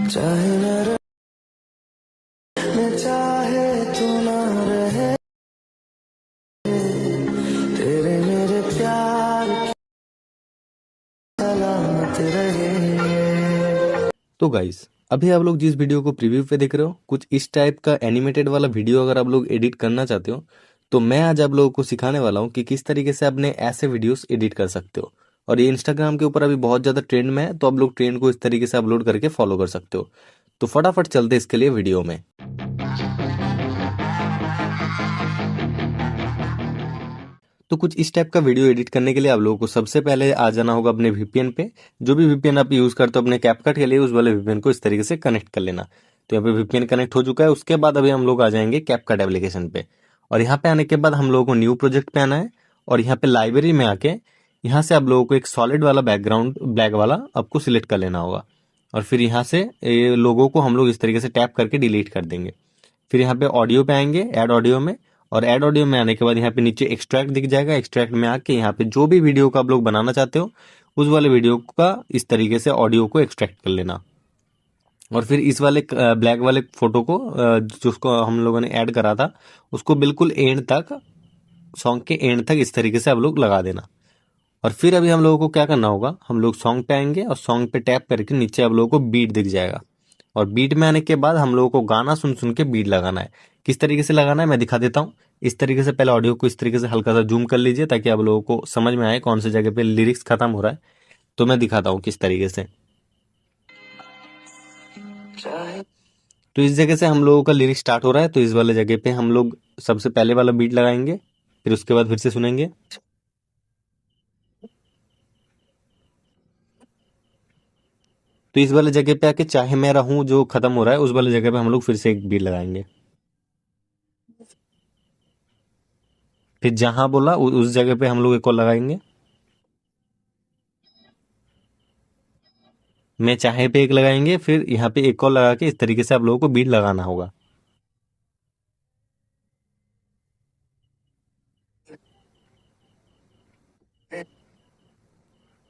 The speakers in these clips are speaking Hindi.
चाहे न रहना चाहे तू ना रहे, तेरे मेरे प्यार की सलामत रहे। तो गाइस अभी आप लोग जिस वीडियो को प्रीव्यू पे देख रहे हो, कुछ इस टाइप का एनिमेटेड वाला वीडियो अगर आप लोग एडिट करना चाहते हो तो मैं आज आप लोगों को सिखाने वाला हूँ कि किस तरीके से अपने ऐसे वीडियोस एडिट कर सकते हो। और ये इंस्टाग्राम के ऊपर अभी बहुत ज़्यादा ट्रेंड में है, तो आप लोग ट्रेंड को इस तरीके से अपलोड करके फॉलो कर सकते हो। तो फटाफट चलते इसके लिए वीडियो में। तो कुछ इस टाइप का वीडियो एडिट करने के लिए आप लोगों को सबसे पहले आ जाना होगा अपने वीपीएन पे। जो भी वीपीएन आप यूज करते हो अपने कैपकट के लिए, उस वाले वीपीएन को इस तरीके से कनेक्ट कर लेना। तो यहाँ पे वीपीएन कनेक्ट हो चुका है। उसके बाद अभी हम लोग आ जाएंगे कैपकट एप्लीकेशन पे, और यहाँ पे आने के बाद हम लोगों को न्यू प्रोजेक्ट पे आना है, और यहाँ पे लाइब्रेरी में आके यहाँ से आप लोगों को एक सॉलिड वाला बैकग्राउंड ब्लैक वाला आपको सिलेक्ट कर लेना होगा। और फिर यहाँ से ये लोगों को हम लोग इस तरीके से टैप करके डिलीट कर देंगे। फिर यहाँ पे ऑडियो पे आएंगे, ऐड ऑडियो में, और ऐड ऑडियो में आने के बाद यहाँ पे नीचे एक्सट्रैक्ट दिख जाएगा। एक्सट्रैक्ट में आके यहाँ पे जो भी वीडियो का आप लोग बनाना चाहते हो उस वाले वीडियो का इस तरीके से ऑडियो को एक्सट्रैक्ट कर लेना। और फिर इस वाले ब्लैक वाले फोटो को जिसको हम लोगों ने ऐड करा था उसको बिल्कुल एंड तक, सॉन्ग के एंड तक इस तरीके से आप लोग लगा देना। और फिर अभी हम लोगों को क्या करना होगा, हम लोग सॉन्ग पे आएंगे और सॉन्ग पे टैप करके नीचे आप लोगों को बीट दिख जाएगा। और बीट में आने के बाद हम लोगों को गाना सुन सुन के बीट लगाना है। किस तरीके से लगाना है मैं दिखा देता हूँ। इस तरीके से पहले ऑडियो को इस तरीके से हल्का सा जूम कर लीजिए ताकि आप लोगों को समझ में आए कौन सी जगह पे लिरिक्स खत्म हो रहा है। तो मैं दिखाता हूँ किस तरीके से। तो इस जगह से हम लोगों का लिरिक्स स्टार्ट हो रहा है, तो इस वाले जगह पे हम लोग सबसे पहले वाला बीट लगाएंगे, फिर उसके बाद फिर से सुनेंगे। तो इस वाले जगह पे आके चाहे मैं रहूं जो खत्म हो रहा है उस वाले जगह पे हम लोग फिर से एक बीट लगाएंगे। फिर जहां बोला उस जगह पे हम लोग एक और लगाएंगे। मैं चाहे पे एक लगाएंगे, फिर यहाँ पे एक और लगा के इस तरीके से आप लोगों को बीट लगाना होगा।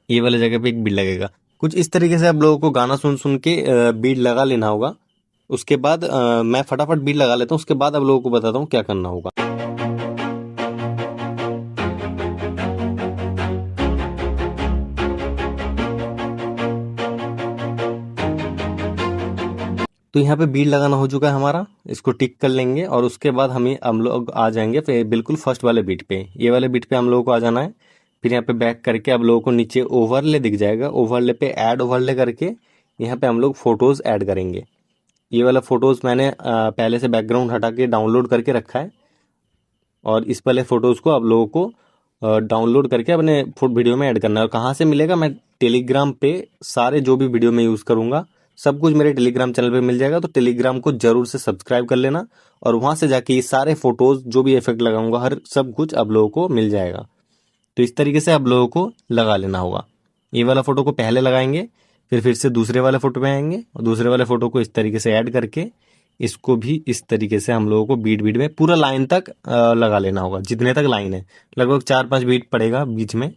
ये वाले जगह पे एक बीट लगेगा। कुछ इस तरीके से आप लोगों को गाना सुन सुन के बीट लगा लेना होगा। उसके बाद मैं फटाफट बीट लगा लेता हूँ, उसके बाद आप लोगों को बताता हूँ क्या करना होगा। तो यहाँ पे बीट लगाना हो चुका है हमारा, इसको टिक कर लेंगे। और उसके बाद हम लोग आ जाएंगे फिर बिल्कुल फर्स्ट वाले बीट पे। ये वाले बीट पे हम लोगों को आ जाना है। फिर यहाँ पे बैक करके आप लोगों को नीचे ओवरले दिख जाएगा, ओवरले पे ऐड ओवरले करके यहाँ पे हम लोग फोटोज ऐड करेंगे। ये वाला फोटोज मैंने पहले से बैकग्राउंड हटा के डाउनलोड करके रखा है, और इस वाले फोटोज को आप लोगों को डाउनलोड करके अपने वीडियो में ऐड करना है। और कहाँ से मिलेगा, मैं टेलीग्राम पे सारे जो भी वीडियो में यूज़ करूँगा सब कुछ मेरे टेलीग्राम चैनल पे मिल जाएगा। तो टेलीग्राम को जरूर से सब्सक्राइब कर लेना, और वहाँ से जाके ये सारे फोटोज जो भी इफेक्ट लगाऊंगा हर सब कुछ आप लोगों को मिल जाएगा। तो इस तरीके से आप लोगों को लगा लेना होगा। ये वाला फोटो को पहले लगाएंगे, फिर से दूसरे वाले फोटो पे आएंगे, और दूसरे वाले फोटो को इस तरीके से ऐड करके इसको भी इस तरीके से हम लोगों को बीट बीट में पूरा लाइन तक लगा लेना होगा। जितने तक लाइन है, लगभग 4-5 बीट पड़ेगा बीच में,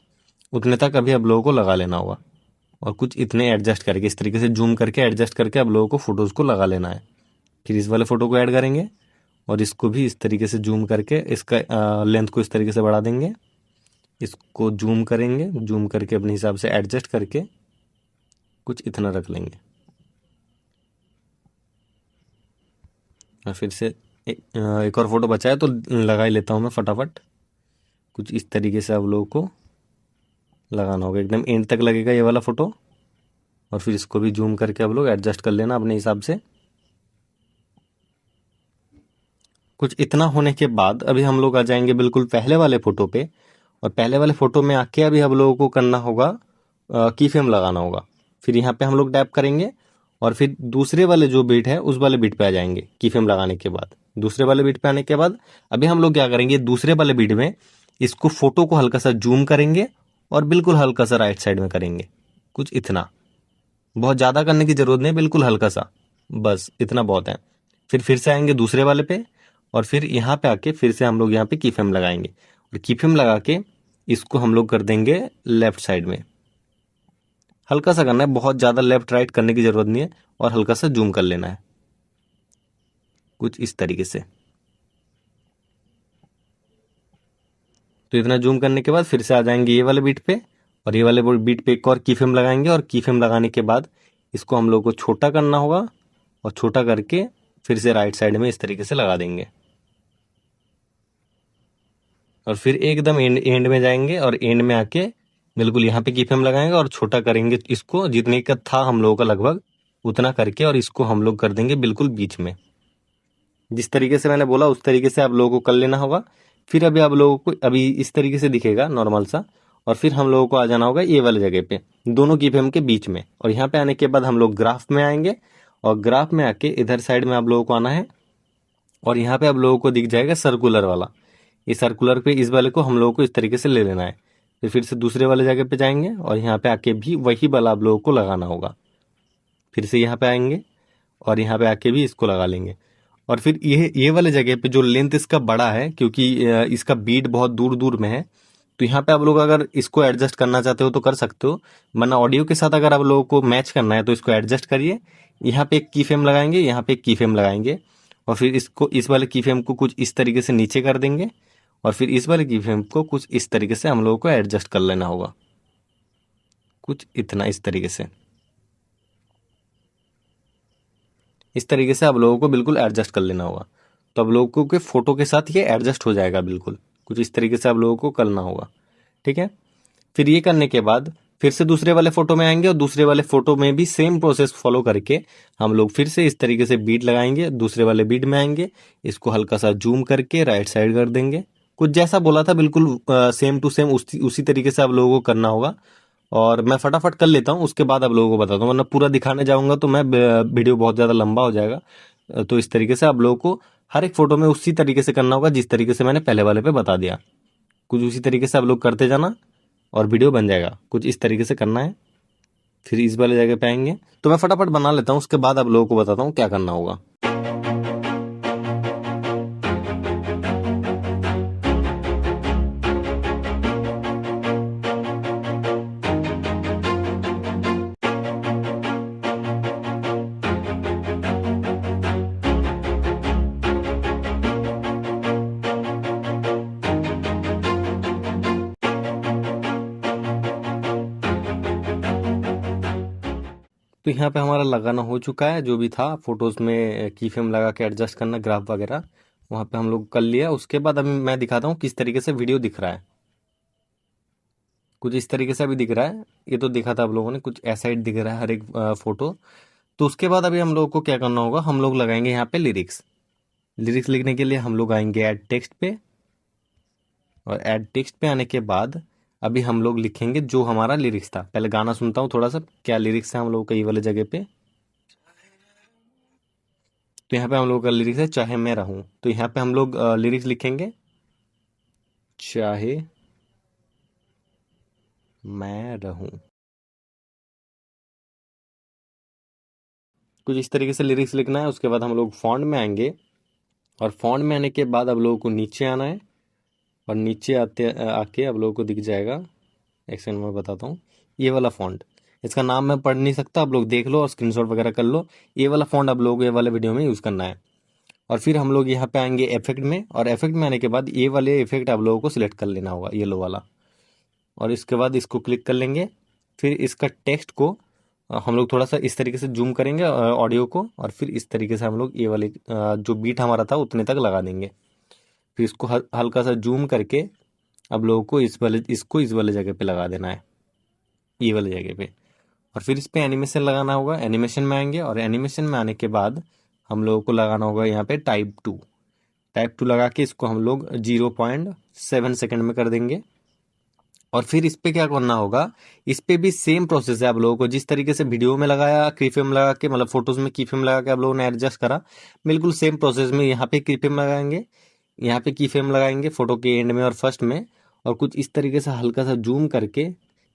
उतने तक अभी आप लोगों को लगा लेना होगा। और कुछ इतने एडजस्ट करके इस तरीके से जूम करके एडजस्ट करके आप लोगों को फोटोज को लगा लेना है। फिर इस वाले फोटो को ऐड करेंगे, और इसको भी इस तरीके से जूम करके इसका लेंथ को इस तरीके से बढ़ा देंगे। इसको जूम करेंगे, जूम करके अपने हिसाब से एडजस्ट करके कुछ इतना रख लेंगे। और फिर से एक और फोटो बचा है तो लगा ही लेता हूँ मैं फटाफट। कुछ इस तरीके से आप लोगों को लगाना होगा, एकदम एंड तक लगेगा ये वाला फोटो। और फिर इसको भी जूम करके आप लोग एडजस्ट कर लेना अपने हिसाब से। कुछ इतना होने के बाद अभी हम लोग आ जाएंगे बिल्कुल पहले वाले फोटो पे, और पहले वाले फोटो में आके अभी हम लोगों को करना होगा की फ्रेम लगाना होगा। फिर यहाँ पे हम लोग टैप करेंगे, और फिर दूसरे वाले जो बीट है उस वाले बीट पे आ जाएंगे की फ्रेम लगाने के बाद। दूसरे वाले बीट पे आने के बाद अभी हम लोग क्या करेंगे, दूसरे वाले बीट में इसको फोटो को हल्का सा जूम करेंगे और बिल्कुल हल्का सा राइट साइड में करेंगे। कुछ इतना, बहुत ज़्यादा करने की जरूरत नहीं, बिल्कुल हल्का सा, बस इतना बहुत है। फिर से आएंगे दूसरे वाले पे, और फिर यहाँ पे आके फिर से हम लोग यहाँ पे की फ्रेम लगाएंगे, और की फ्रेम लगा के इसको हम लोग कर देंगे लेफ्ट साइड में। हल्का सा करना है, बहुत ज़्यादा लेफ्ट राइट करने की ज़रूरत नहीं है, और हल्का सा जूम कर लेना है कुछ इस तरीके से। तो इतना जूम करने के बाद फिर से आ जाएंगे ये वाले बीट पे, और ये वाले बीट पे एक और की फ्रेम लगाएंगे, और की फ्रेम लगाने के बाद इसको हम लोग को छोटा करना होगा, और छोटा करके फिर से राइट साइड में इस तरीके से लगा देंगे, और फिर एकदम एंड में जाएंगे, और एंड में आके बिल्कुल यहाँ पे की फ्रेम लगाएंगे और छोटा करेंगे इसको, जितने का था हम लोगों का लगभग उतना करके, और इसको हम लोग कर देंगे बिल्कुल बीच में। जिस तरीके से मैंने बोला उस तरीके से आप लोगों को कर लेना होगा। फिर अभी आप लोगों को अभी इस तरीके से दिखेगा नॉर्मल सा, और फिर हम लोगों को आ जाना होगा ये वाले जगह पे, दोनों की फ्रेम के बीच में, और यहाँ पे आने के बाद हम लोग ग्राफ में आएंगे, और ग्राफ में आके इधर साइड में आप लोगों को आना है, और यहाँ पे आप लोगों को दिख जाएगा सर्कुलर वाला, ये सर्कुलर पे इस वाले को हम लोगों को इस तरीके से ले लेना है। फिर से दूसरे वाले जगह पे जाएंगे, और यहाँ पे आके भी वही वाला आप लोगों को लगाना होगा। फिर से यहाँ पे आएंगे, और यहाँ पे आके भी इसको लगा लेंगे, और फिर ये वाले जगह पे जो लेंथ इसका बड़ा है, क्योंकि इसका बीट बहुत दूर दूर में है, तो यहाँ पे आप लोग अगर इसको एडजस्ट करना चाहते हो तो कर सकते हो, वरना ऑडियो के साथ अगर आप लोगों को मैच करना है तो इसको एडजस्ट करिए। यहाँ पे एक की फ्रेम लगाएंगे, यहाँ पे एक की फ्रेम लगाएंगे, और फिर इसको इस वाले की फ्रेम को कुछ इस तरीके से नीचे कर देंगे, और फिर इस वाले की फ्रेम को कुछ इस तरीके से हम लोगों को एडजस्ट कर लेना होगा, कुछ इतना इस तरीके से। इस तरीके से आप लोगों को बिल्कुल एडजस्ट कर लेना होगा, तो आप लोगों के फोटो के साथ ये एडजस्ट हो जाएगा बिल्कुल, कुछ इस तरीके से आप लोगों को करना होगा। ठीक है, फिर ये करने के बाद फिर से दूसरे वाले फोटो में आएंगे, और दूसरे वाले फोटो में भी सेम प्रोसेस फॉलो करके हम लोग फिर से इस तरीके से बीट लगाएंगे, दूसरे वाले बीट में आएंगे, इसको हल्का सा जूम करके राइट साइड कर देंगे, कुछ जैसा बोला था बिल्कुल सेम टू सेम उसी तरीके से आप लोगों को करना होगा। और मैं फटाफट कर लेता हूँ, उसके बाद आप लोगों को बताता हूँ, वरना पूरा दिखाने जाऊंगा तो मैं वीडियो बहुत ज़्यादा लंबा हो जाएगा। तो इस तरीके से आप लोगों को हर एक फोटो में उसी तरीके से करना होगा जिस तरीके से मैंने पहले वाले पे बता दिया, कुछ उसी तरीके से आप लोग करते जाना और वीडियो बन जाएगा, कुछ इस तरीके से करना है। फिर इस वाले जगह पे आएंगे, तो मैं फटाफट बना लेता हूँ, उसके बाद आप लोगों को बताता हूँ क्या करना होगा। तो यहाँ पे हमारा लगाना हो चुका है, जो भी था फोटोज में की फ्रेम लगा के एडजस्ट करना ग्राफ वगैरह, वहाँ पे हम लोग कर लिया। उसके बाद अभी मैं दिखाता हूँ किस तरीके से वीडियो दिख रहा है, कुछ इस तरीके से अभी दिख रहा है, ये तो देखा था आप लोगों ने, कुछ ऐसा ही दिख रहा है हर एक फोटो। तो उसके बाद अभी हम लोग को क्या करना होगा, हम लोग लगाएंगे यहाँ पे लिरिक्स। लिरिक्स लिखने के लिए हम लोग आएंगे ऐड टेक्स्ट पे, और ऐड टेक्स्ट पे आने के बाद अभी हम लोग लिखेंगे जो हमारा लिरिक्स था। पहले गाना सुनता हूँ थोड़ा सा, क्या लिरिक्स है हम लोग का ये वाले जगह पे। तो यहाँ पे हम लोग का लिरिक्स है चाहे मैं रहूं, तो यहाँ पे हम लोग लिरिक्स लिखेंगे चाहे मैं रहूं, कुछ इस तरीके से लिरिक्स लिखना है। उसके बाद हम लोग फॉन्ट में आएंगे, और फॉन्ट में आने के बाद आप लोगों को नीचे आना है, और नीचे आते आके आप लोगों को दिख जाएगा, एक सेकंड में बताता हूँ, ये वाला फॉन्ट, इसका नाम मैं पढ़ नहीं सकता, आप लोग देख लो और स्क्रीनशॉट वगैरह कर लो। ये वाला फॉन्ट आप लोगों को ये वाले वीडियो में यूज़ करना है। और फिर हम लोग यहाँ पे आएंगे इफेक्ट में, और इफेक्ट में आने के बाद ये वाले इफेक्ट आप लोगों को सिलेक्ट कर लेना होगा, येलो वाला, और इसके बाद इसको क्लिक कर लेंगे। फिर इसका टेक्स्ट को हम लोग थोड़ा सा इस तरीके से जूम करेंगे ऑडियो को, और फिर इस तरीके से हम लोग ये वाले जो बीट हमारा था उतने तक लगा देंगे। फिर इसको हल्का सा जूम करके अब लोगों को इस वाले जगह पे लगा देना है, ये वाले जगह पे। और फिर इस पे एनिमेशन लगाना होगा, एनिमेशन में आएंगे, और एनिमेशन में आने के बाद हम लोगों को लगाना होगा यहाँ पे टाइप 2 लगा के इसको हम लोग 0.7 सेकंड में कर देंगे। और फिर इस पे क्या करना होगा, इस पे भी सेम प्रोसेस है आप लोगों को, जिस तरीके से वीडियो में लगाया की फ्रेम लगा के, मतलब फोटोज में की फ्रेम लगा के आप लोगों ने एडजस्ट करा, बिल्कुल सेम प्रोसेस में यहाँ पे की फ्रेम लगाएंगे, यहाँ पे की फ्रेम लगाएंगे फोटो के एंड में और फर्स्ट में, और कुछ इस तरीके से हल्का सा जूम करके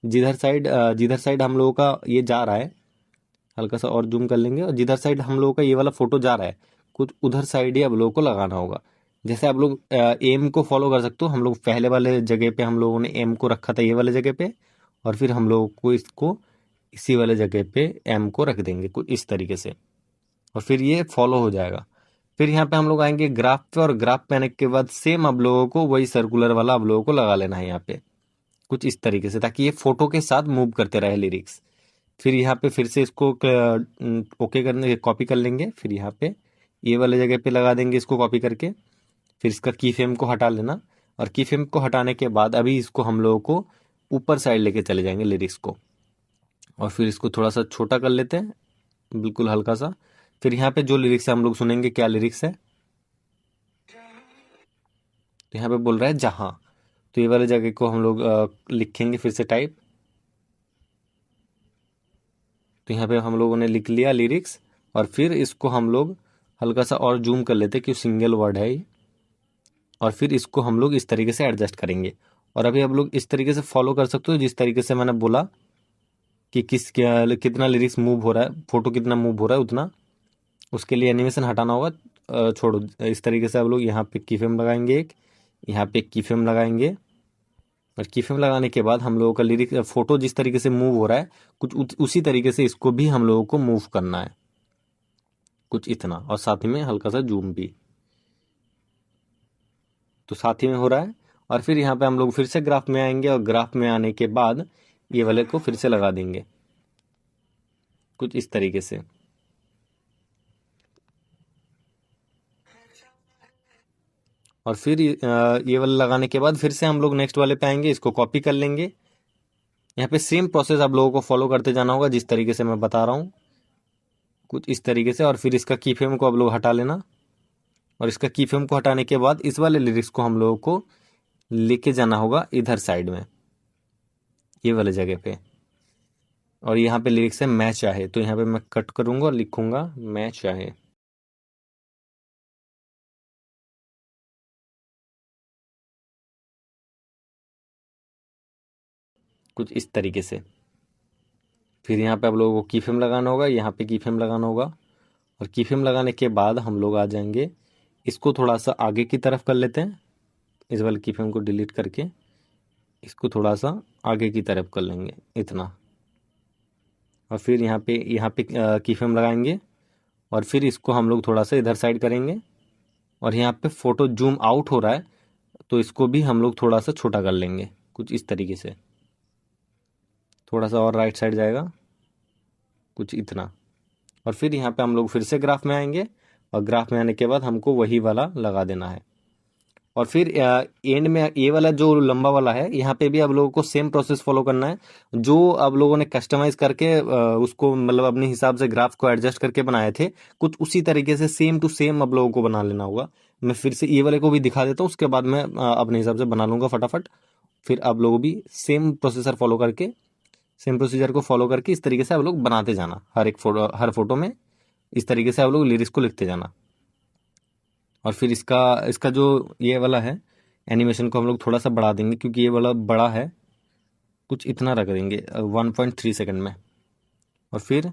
जिधर साइड हम लोगों का ये जा रहा है, हल्का सा और जूम कर लेंगे, और जिधर साइड हम लोगों का ये वाला फोटो जा रहा है कुछ उधर साइड ही आप लोगों को लगाना होगा। जैसे आप लोग एम को फॉलो कर सकते हो, हम लोग पहले वाले जगह पे हम लोगों ने एम को रखा था ये वाले जगह पे, और फिर हम लोगों को इसको इसी वाले जगह पे एम को रख देंगे कुछ इस तरीके से, और फिर ये फॉलो हो जाएगा। फिर यहाँ पे हम लोग आएंगे ग्राफ पे, और ग्राफ पे आने के बाद सेम आप लोगों को वही सर्कुलर वाला आप लोगों को लगा लेना है यहाँ पे कुछ इस तरीके से, ताकि ये फोटो के साथ मूव करते रहे लिरिक्स। फिर यहाँ पे फिर से इसको ओके करने कॉपी कर लेंगे, फिर यहाँ पे ये वाले जगह पे लगा देंगे इसको कॉपी करके। फिर इसका की फ्रेम को हटा लेना, और की फ्रेम को हटाने के बाद अभी इसको हम लोगों को ऊपर साइड लेके चले जाएंगे लिरिक्स को, और फिर इसको थोड़ा सा छोटा कर लेते हैं, बिल्कुल हल्का सा। फिर यहाँ पे जो लिरिक्स है हम लोग सुनेंगे, क्या लिरिक्स है, तो यहाँ पे बोल रहा है जहां, तो ये वाले जगह को हम लोग लिखेंगे फिर से टाइप। तो यहाँ पे हम लोगों ने लिख लिया लिरिक्स, और फिर इसको हम लोग हल्का सा और जूम कर लेते हैं, क्योंकि सिंगल वर्ड है ये। और फिर इसको हम लोग इस तरीके से एडजस्ट करेंगे, और अभी आप लोग इस तरीके से फॉलो कर सकते हो जिस तरीके से मैंने बोला कि कितना लिरिक्स मूव हो रहा है, फोटो कितना मूव हो रहा है उतना। उसके लिए एनिमेशन हटाना होगा, छोड़ो। इस तरीके से आप लोग यहाँ पे की फ्रेम लगाएंगे एक, यहाँ पे की फ्रेम लगाएंगे, और की फ्रेम लगाने के बाद हम लोगों का लिरिक्स फोटो जिस तरीके से मूव हो रहा है कुछ उसी तरीके से इसको भी हम लोगों को मूव करना है कुछ इतना, और साथ ही में हल्का सा जूम भी, तो साथ ही में हो रहा है। और फिर यहाँ पे हम लोग फिर से ग्राफ में आएंगे, और ग्राफ में आने के बाद ये वाले को फिर से लगा देंगे कुछ इस तरीके से। और फिर ये वाला लगाने के बाद फिर से हम लोग नेक्स्ट वाले पे आएंगे, इसको कॉपी कर लेंगे। यहाँ पे सेम प्रोसेस आप लोगों को फॉलो करते जाना होगा जिस तरीके से मैं बता रहा हूँ कुछ इस तरीके से। और फिर इसका की फ्रेम को आप लोग हटा लेना, और इसका की फ्रेम को हटाने के बाद इस वाले लिरिक्स को हम लोगों को लेके जाना होगा इधर साइड में, ये वाले जगह पे। और यहाँ पे लिरिक्स है मैं चाहे, तो यहाँ पे मैं कट करूंगा और लिखूंगा मैं चाहे कुछ इस तरीके से। फिर यहाँ पे आप लोगों को की फ्रेम लगाना होगा, यहाँ पे की फ्रेम लगाना होगा, और की फ्रेम लगाने के बाद हम लोग आ जाएंगे, इसको थोड़ा सा आगे की तरफ कर लेते हैं, इस वाले की फ्रेम को डिलीट करके इसको थोड़ा सा आगे की तरफ कर लेंगे इतना। और फिर यहाँ पे की फ्रेम लगाएंगे, और फिर इसको हम लोग थोड़ा सा इधर साइड करेंगे, और यहाँ पे फोटो जूम आउट हो रहा है तो इसको भी हम लोग थोड़ा सा छोटा कर लेंगे कुछ इस तरीके से, थोड़ा सा और राइट साइड जाएगा कुछ इतना। और फिर यहाँ पे हम लोग फिर से ग्राफ में आएंगे, और ग्राफ में आने के बाद हमको वही वाला लगा देना है। और फिर एंड में ये वाला जो लंबा वाला है यहाँ पे भी आप लोगों को सेम प्रोसेस फॉलो करना है, जो आप लोगों ने कस्टमाइज करके उसको मतलब अपने हिसाब से ग्राफ को एडजस्ट करके बनाए थे, कुछ उसी तरीके से सेम टू सेम आप लोगों को बना लेना होगा। मैं फिर से ये वाले को भी दिखा देता हूँ, उसके बाद मैं अपने हिसाब से बना लूंगा फटाफट। फिर आप लोगों भी सेम प्रोसेसर फॉलो करके, सेम प्रोसीजर को फॉलो करके इस तरीके से आप लोग बनाते जाना, हर फोटो में इस तरीके से आप लोग लिरिक्स को लिखते जाना। और फिर इसका इसका जो ये वाला है एनिमेशन को हम लोग थोड़ा सा बढ़ा देंगे, क्योंकि ये वाला बड़ा है, कुछ इतना रख देंगे 1.3 सेकंड में। और फिर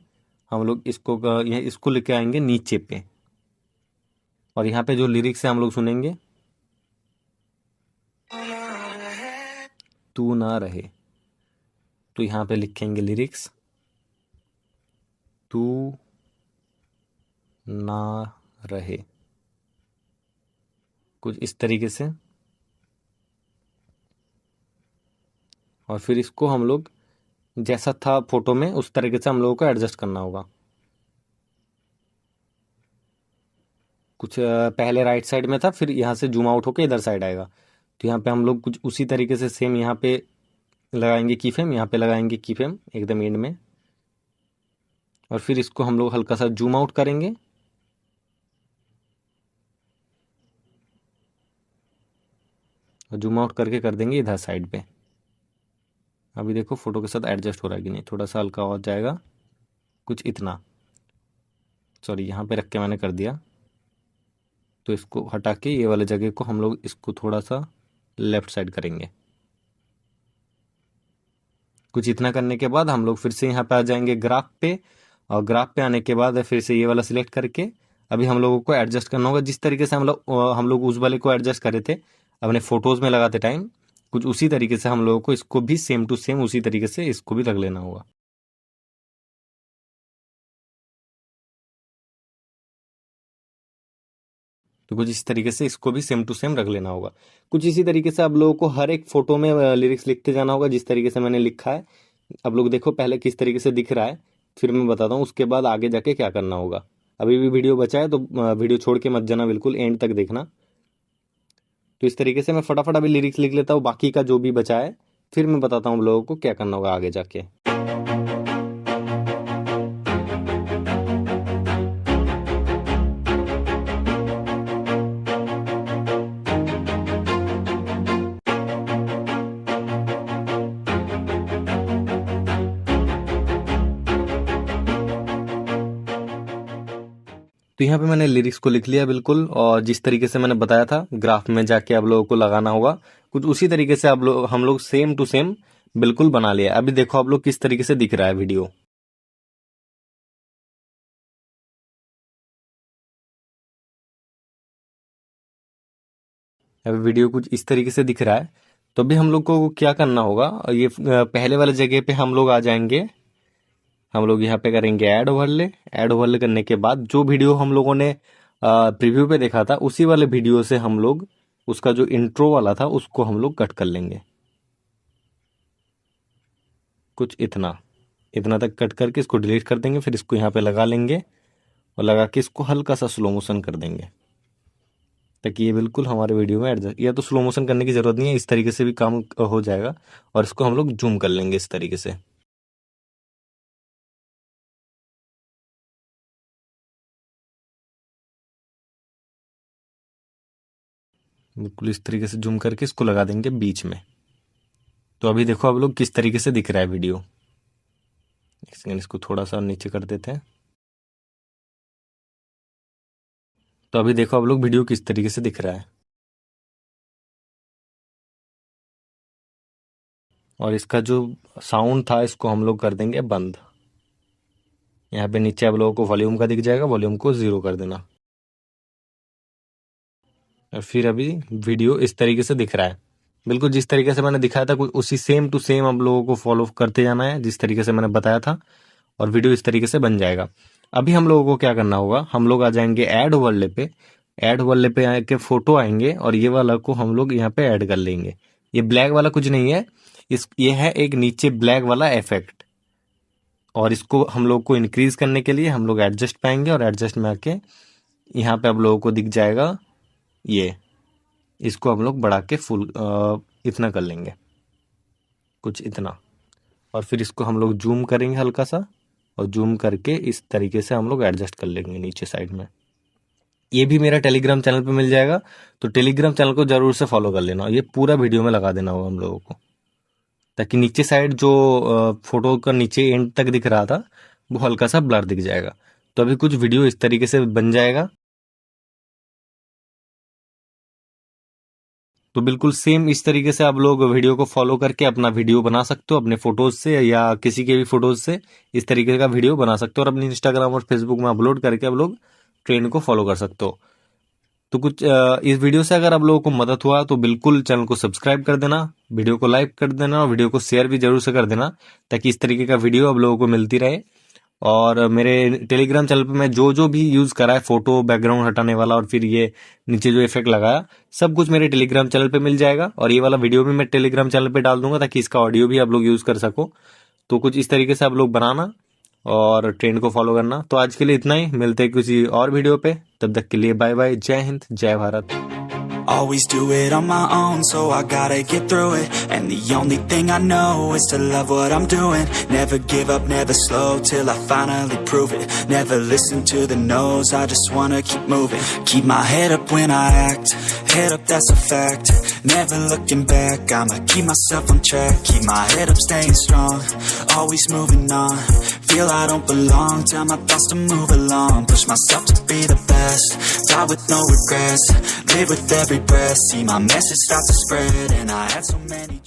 हम लोग इसको लेके आएंगे नीचे पे, और यहाँ पे जो लिरिक्स है हम लोग सुनेंगे तू ना रहे, तो यहाँ पे लिखेंगे लिरिक्स तू ना रहे कुछ इस तरीके से। और फिर इसको हम लोग जैसा था फोटो में उस तरीके से हम लोगों को एडजस्ट करना होगा। कुछ पहले राइट साइड में था, फिर यहाँ से जूम आउट होके इधर साइड आएगा, तो यहाँ पे हम लोग कुछ उसी तरीके से सेम यहाँ पे लगाएंगे की फ्रेम, यहाँ पे लगाएंगे की फ्रेम एकदम एंड में। और फिर इसको हम लोग हल्का सा जूम आउट करेंगे, और जूम आउट करके कर देंगे इधर साइड पे। अभी देखो फोटो के साथ एडजस्ट हो रहा है कि नहीं, थोड़ा सा हल्का और जाएगा कुछ इतना। सॉरी, यहाँ पे रख के मैंने कर दिया, तो इसको हटा के ये वाले जगह को हम लोग इसको थोड़ा सा लेफ्ट साइड करेंगे। कुछ इतना करने के बाद हम लोग फिर से यहाँ पे आ जाएंगे ग्राफ पे, और ग्राफ पे आने के बाद फिर से ये वाला सिलेक्ट करके अभी हम लोगों को एडजस्ट करना होगा जिस तरीके से हम लोग उस वाले को एडजस्ट करे थे अपने फोटोज में लगाते टाइम, कुछ उसी तरीके से हम लोगों को इसको भी सेम टू सेम उसी तरीके से इसको भी रख लेना होगा। तो कुछ इस तरीके से इसको भी सेम टू सेम रख लेना होगा। कुछ इसी तरीके से आप लोगों को हर एक फोटो में लिरिक्स लिखते जाना होगा जिस तरीके से मैंने लिखा है। आप लोग देखो पहले किस तरीके से दिख रहा है, फिर मैं बताता हूँ उसके बाद आगे जाके क्या करना होगा। अभी भी वीडियो बचा है तो वीडियो छोड़ के मत जाना, बिल्कुल एंड तक देखना। तो इस तरीके से मैं फटाफट अभी लिरिक्स लिख लेता हूँ, बाकी का जो भी बचा है फिर मैं बताता हूँ आप लोगों को क्या करना होगा आगे जाके। तो यहाँ पे मैंने लिरिक्स को लिख लिया बिल्कुल, और जिस तरीके से मैंने बताया था ग्राफ में जाके आप लोगों को लगाना होगा, कुछ उसी तरीके से हम लोग सेम टू सेम बिल्कुल बना लिया। अभी देखो आप लोग किस तरीके से दिख रहा है वीडियो। अभी वीडियो कुछ इस तरीके से दिख रहा है। तो अभी हम लोग को क्या करना होगा, ये पहले वाले जगह पे हम लोग आ जाएंगे। हम लोग यहाँ पे करेंगे ऐड ओवरले। ऐड ओवरले करने के बाद जो वीडियो हम लोगों ने प्रीव्यू पे देखा था उसी वाले वीडियो से हम लोग उसका जो इंट्रो वाला था उसको हम लोग कट कर लेंगे। कुछ इतना तक कट करके इसको डिलीट कर देंगे। फिर इसको यहाँ पे लगा लेंगे और लगा के इसको हल्का सा स्लो मोशन कर देंगे ताकि ये बिल्कुल हमारे वीडियो में एडजस्ट। या तो स्लो मोशन करने की जरूरत नहीं है, इस तरीके से भी काम हो जाएगा। और इसको हम लोग जूम कर लेंगे इस तरीके से। बिल्कुल इस तरीके से जूम करके इसको लगा देंगे बीच में। तो अभी देखो आप लोग किस तरीके से दिख रहा है वीडियो। एक सेकंड, इसको थोड़ा सा नीचे कर देते हैं। तो अभी देखो आप लोग वीडियो किस तरीके से दिख रहा है। और इसका जो साउंड था इसको हम लोग कर देंगे बंद। यहाँ पे नीचे आप लोगों को वॉल्यूम का दिख जाएगा, वॉल्यूम को 0 कर देना। और फिर अभी वीडियो इस तरीके से दिख रहा है, बिल्कुल जिस तरीके से मैंने दिखाया था कुछ उसी सेम टू सेम आप लोगों को फॉलो करते जाना है जिस तरीके से मैंने बताया था, और वीडियो इस तरीके से बन जाएगा। अभी हम लोगों को क्या करना होगा, हम लोग आ जाएंगे ऐड ओवरले पे। ऐड ओवरले पे आके फोटो आएंगे और ये वाला को हम लोग यहाँ पे ऐड कर लेंगे। ये ब्लैक वाला कुछ नहीं है, ये है एक नीचे ब्लैक वाला इफेक्ट। और इसको हम लोग को इंक्रीज करने के लिए हम लोग एडजस्ट पाएंगे और एडजस्ट में आके यहाँ पे आप लोगों को दिख जाएगा ये। इसको हम लोग बढ़ा के फुल इतना कर लेंगे, कुछ इतना। और फिर इसको हम लोग जूम करेंगे हल्का सा, और जूम करके इस तरीके से हम लोग एडजस्ट कर लेंगे नीचे साइड में। ये भी मेरा टेलीग्राम चैनल पे मिल जाएगा, तो टेलीग्राम चैनल को जरूर से फॉलो कर लेना। ये पूरा वीडियो में लगा देना होगा हम लोगों को, ताकि नीचे साइड जो फोटो का नीचे एंड तक दिख रहा था वो हल्का सा ब्लर दिख जाएगा। तो अभी कुछ वीडियो इस तरीके से बन जाएगा। तो बिल्कुल सेम इस तरीके से आप लोग वीडियो को फॉलो करके अपना वीडियो बना सकते हो अपने फोटोज से या किसी के भी फोटोज से। इस तरीके का वीडियो बना सकते हो और अपने इंस्टाग्राम और फेसबुक में अपलोड करके आप लोग ट्रेंड को फॉलो कर सकते हो। तो कुछ इस वीडियो से अगर आप लोगों को मदद हुआ तो बिल्कुल चैनल को सब्सक्राइब कर देना, वीडियो को लाइक कर देना और वीडियो को शेयर भी जरूर से कर देना, ताकि इस तरीके का वीडियो आप लोगों को मिलती रहे। और मेरे टेलीग्राम चैनल पे मैं जो भी यूज करा है, फोटो बैकग्राउंड हटाने वाला और फिर ये नीचे जो इफेक्ट लगाया, सब कुछ मेरे टेलीग्राम चैनल पे मिल जाएगा। और ये वाला वीडियो भी मैं टेलीग्राम चैनल पे डाल दूंगा ताकि इसका ऑडियो भी आप लोग यूज कर सको। तो कुछ इस तरीके से आप लोग बनाना और ट्रेंड को फॉलो करना। तो आज के लिए इतना ही, मिलते हैं किसी और वीडियो पे, तब तक के लिए बाय बाय, जय हिंद, जय Bharat. Always do it on my own, so I gotta get through it. And the only thing I know is to love what I'm doing. Never give up, never slow, till I finally prove it. Never listen to the no's, I just wanna keep moving. Keep my head up when I act, head up, that's a fact. Never looking back, I'ma keep myself on track. Keep my head up, staying strong, always moving on. Feel I don't belong, tell my thoughts to move along. Push myself to be the best, die with no regrets. Live with every breath, see my message start to spread. And I had so many